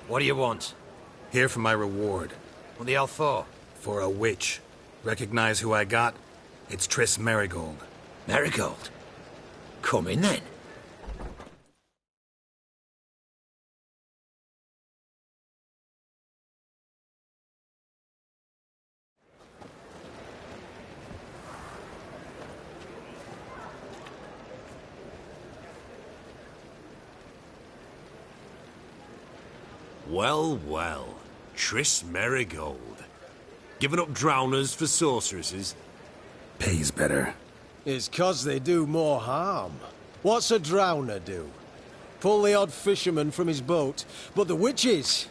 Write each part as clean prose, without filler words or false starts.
What do you want? Here for my reward. What the hell for? For a witch. Recognize who I got? It's Triss Marigold. Marigold? Come in then. Well, well. Triss Marigold. Giving up drowners for sorceresses? Pays better. It's 'cause they do more harm. What's a drowner do? Pull the odd fisherman from his boat. But the witches,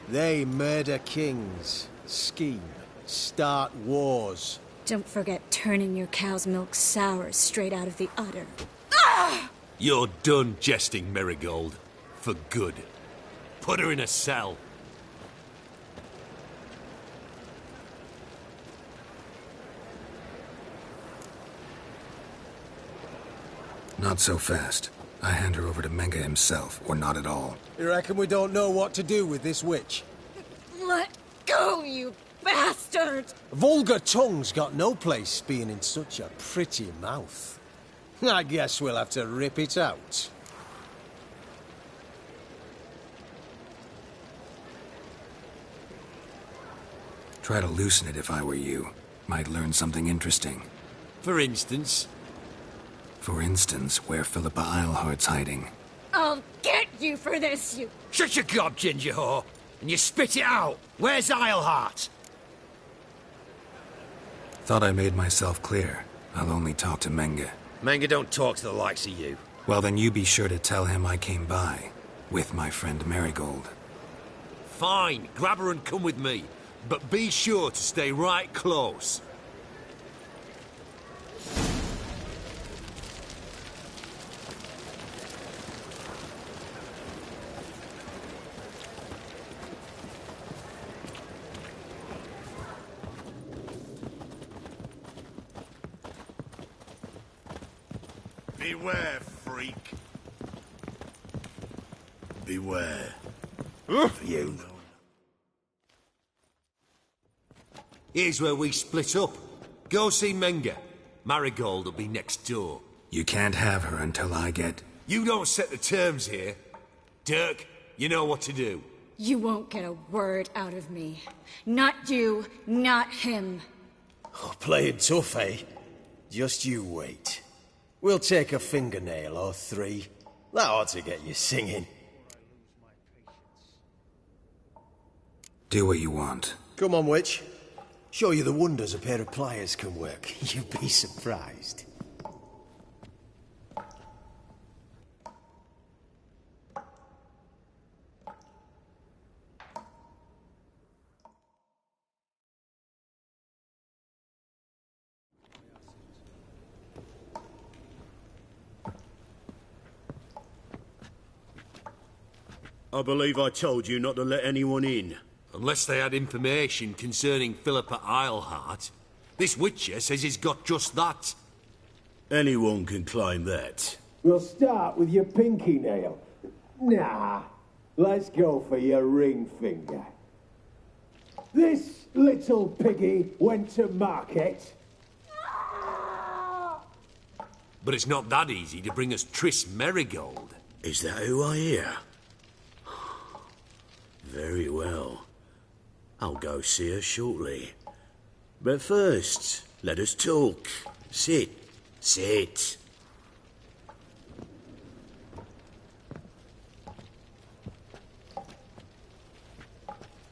they murder kings, scheme, start wars. Don't forget turning your cow's milk sour straight out of the udder. You're done jesting, Marigold. For good. Put her in a cell. Not so fast. I hand her over to Menge himself, or not at all. You reckon we don't know what to do with this witch? Let go, you bastard! Vulgar tongue's got no place being in such a pretty mouth. I guess we'll have to rip it out. Try to loosen it if I were you. Might learn something interesting. For instance? For instance, where Philippa Eilhart's hiding. I'll get you for this, you... Shut your gob, ginger whore, and you spit it out. Where's Eilhart? Thought I made myself clear. I'll only talk to Menge. Menge don't talk to the likes of you. Well, then you be sure to tell him I came by. With my friend Marigold. Fine, grab her and come with me. But be sure to stay right close. Beware, freak. Beware. For you. Here's where we split up. Go see Menge. Marigold will be next door. You can't have her until I get... You don't set the terms here. Dirk, you know what to do. You won't get a word out of me. Not you, not him. Oh, playing tough, eh? Just you wait. We'll take a fingernail or three. That ought to get you singing. Do what you want. Come on, witch. Show you the wonders a pair of pliers can work. You'd be surprised. I believe I told you not to let anyone in. Unless they had information concerning Philippa Eilhart. This witcher says he's got just that. Anyone can claim that. We'll start with your pinky nail. Nah, let's go for your ring finger. This little piggy went to market. But it's not that easy to bring us Triss Marigold. Is that who I hear? Very well. I'll go see her shortly. But first, let us talk. Sit. Sit.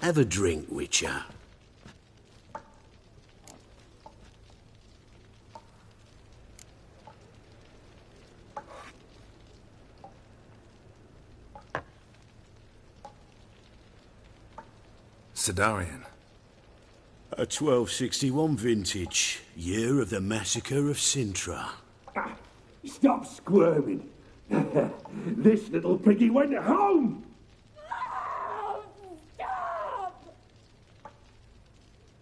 Have a drink, Witcher. Sidarian. A 1261 vintage, year of the massacre of Sintra. Stop squirming. This little piggy went home.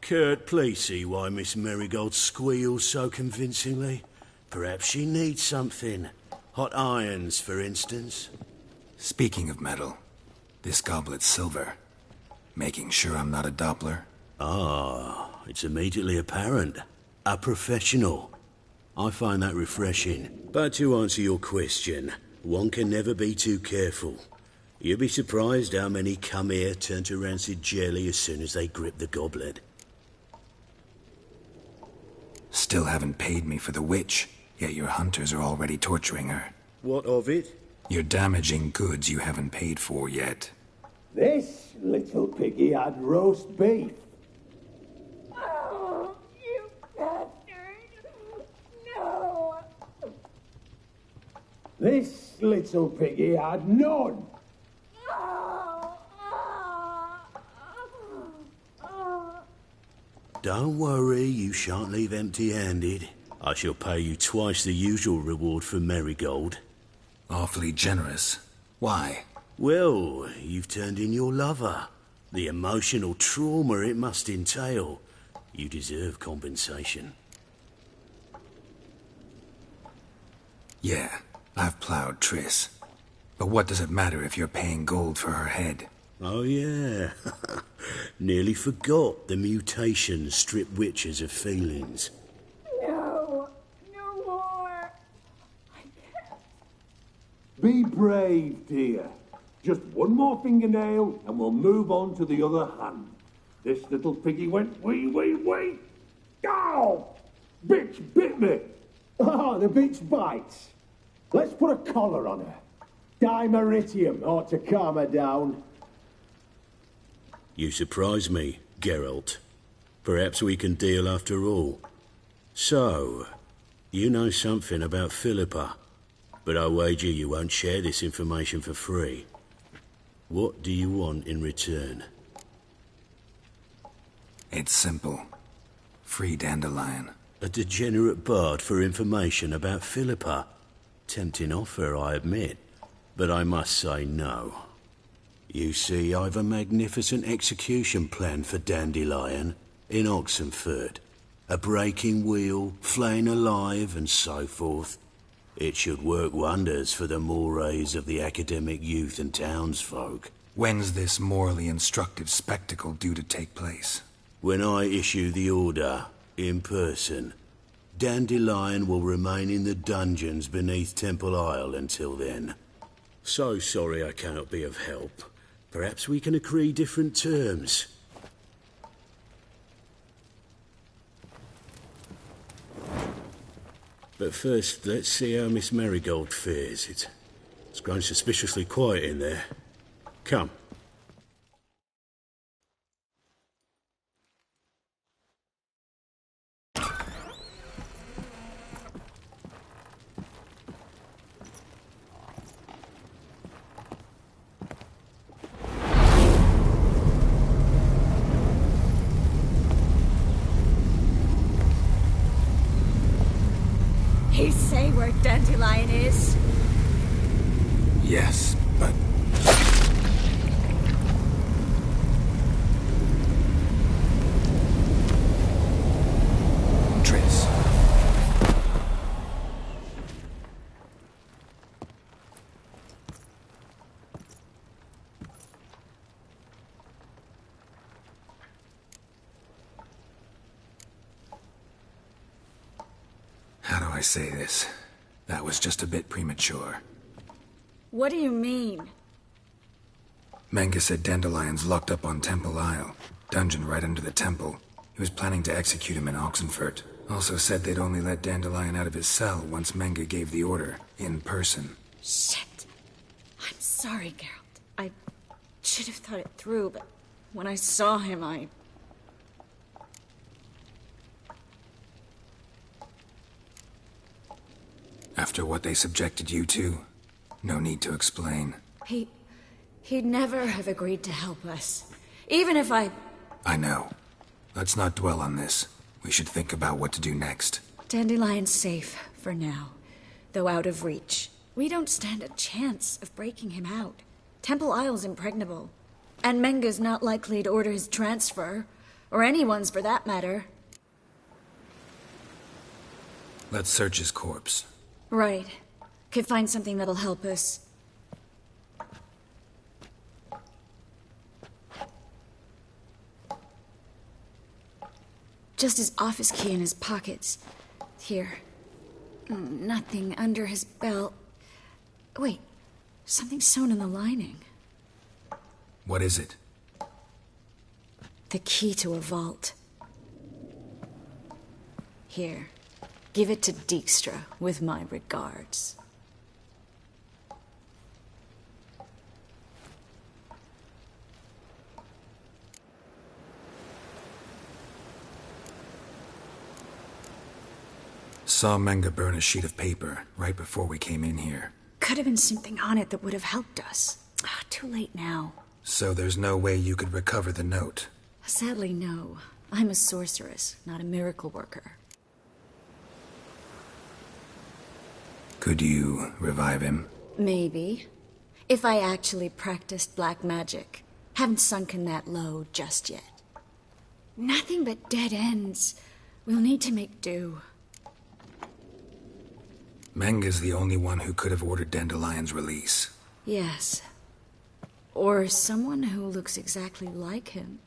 Kurt, please see why Miss Marigold squeals so convincingly. Perhaps she needs something. Hot irons, for instance. Speaking of metal, This goblet's silver. Making sure I'm not a Doppler? Ah, it's immediately apparent. A professional. I find that refreshing. But to answer your question, one can never be too careful. You'd be surprised how many come here turn to rancid jelly as soon as they grip the goblet. Still haven't paid me for the witch, yet your hunters are already torturing her. What of it? You're damaging goods you haven't paid for yet. This little piggy had roast beef. Oh, you bastard! No! This little piggy had none. Don't worry, you shan't leave empty-handed. I shall pay you twice the usual reward for Marigold. Awfully generous. Why? Well, you've turned in your lover. The emotional trauma it must entail. You deserve compensation. Yeah, I've plowed Triss. But what does it matter if you're paying gold for her head? Oh yeah. Nearly forgot the mutations strip witches of feelings. No! No more! I can't. Be brave, dear. Just one more fingernail and we'll move on to the other hand. This little piggy went wee. Ow! Bitch bit me! Oh, the bitch bites. Let's put a collar on her. Dimeritium ought to calm her down. You surprise me, Geralt. Perhaps we can deal after all. So, you know something about Philippa, but I wager you won't share this information for free. What do you want in return? It's simple. Free Dandelion. A degenerate bard for information about Philippa. Tempting offer, I admit, but I must say no. You see, I've a magnificent execution plan for Dandelion in Oxenford. A breaking wheel, flaying alive, and so forth. It should work wonders for the mores of the academic youth and townsfolk. When's this morally instructive spectacle due to take place? When I issue the order, in person, Dandelion will remain in the dungeons beneath Temple Isle until then. So sorry I cannot be of help. Perhaps we can agree different terms. But first, let's see how Miss Marigold fares. It's grown suspiciously quiet in there. Come. He say where Dandelion is? Yes, but... Triss. How do I say this? That was just a bit premature. What do you mean? Menga said Dandelion's locked up on Temple Isle. Dungeon right under the temple. He was planning to execute him in Oxenfurt. Also said they'd only let Dandelion out of his cell once Menga gave the order, in person. Shit. I'm sorry, Geralt. I should have thought it through, but when I saw him, After what they subjected you to, no need to explain. He'd never have agreed to help us. Even if I know. Let's not dwell on this. We should think about what to do next. Dandelion's safe, for now. Though out of reach. We don't stand a chance of breaking him out. Temple Isle's impregnable. And Menga's not likely to order his transfer. Or anyone's, for that matter. Let's search his corpse. Right. Could find something that'll help us. Just his office key in his pockets. Here. Nothing under his belt. Wait, something sewn in the lining. What is it? The key to a vault. Here, give it to Dijkstra with my regards. Saw Menge burn a sheet of paper right before we came in here. Could have been something on it that would have helped us. Too late now. So there's no way you could recover the note? Sadly, no. I'm a sorceress, not a miracle worker. Could you revive him? Maybe. If I actually practiced black magic. Haven't sunken that low just yet. Nothing but dead ends. We'll need to make do. Menge's the only one who could have ordered Dandelion's release. Yes. Or someone who looks exactly like him.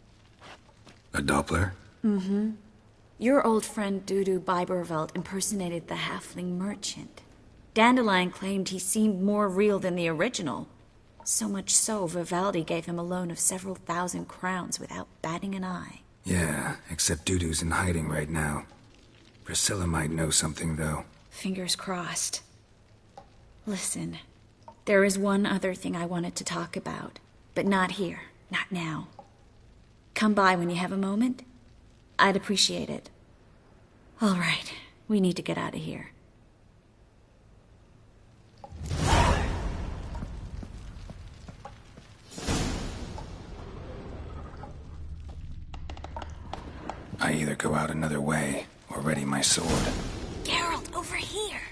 A Doppler? Mm-hmm. Your old friend Dudu Biberveld impersonated the halfling merchant. Dandelion claimed he seemed more real than the original. So much so, Vivaldi gave him a loan of several thousand crowns without batting an eye. Yeah, except Dudu's in hiding right now. Priscilla might know something, though. Fingers crossed. Listen, there is one other thing I wanted to talk about, but not here, not now. Come by when you have a moment. I'd appreciate it. All right, we need to get out of here. I either go out another way or ready my sword. Geralt, over here!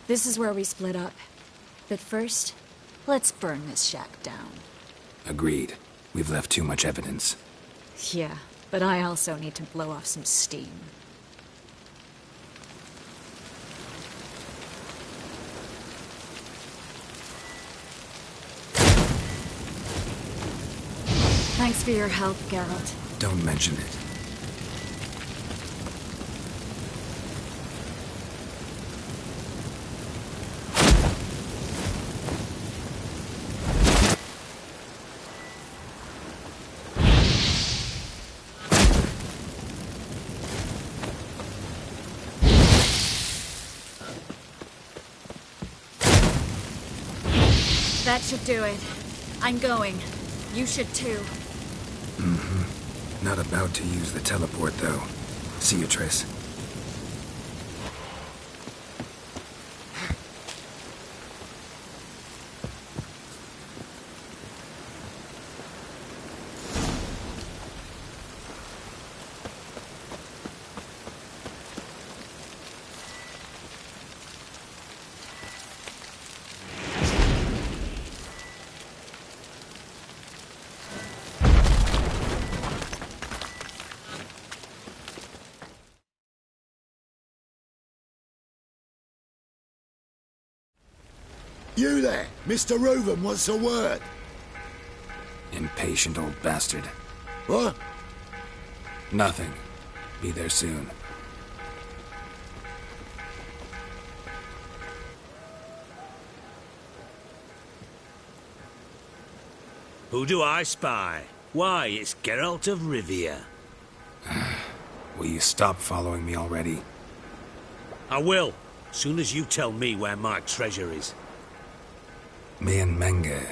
This is where we split up. But first, let's burn this shack down. Agreed. We've left too much evidence. Yeah, but I also need to blow off some steam. Thanks for your help, Geralt. Don't mention it. That should do it. I'm going. You should too. Not about to use the teleport, though. See you, Triss. You there! Mr. Reuven wants a word. Impatient old bastard. What? Nothing. Be there soon. Who do I spy? Why, it's Geralt of Rivia. Will you stop following me already? I will, soon as you tell me where my treasure is. Me and Menge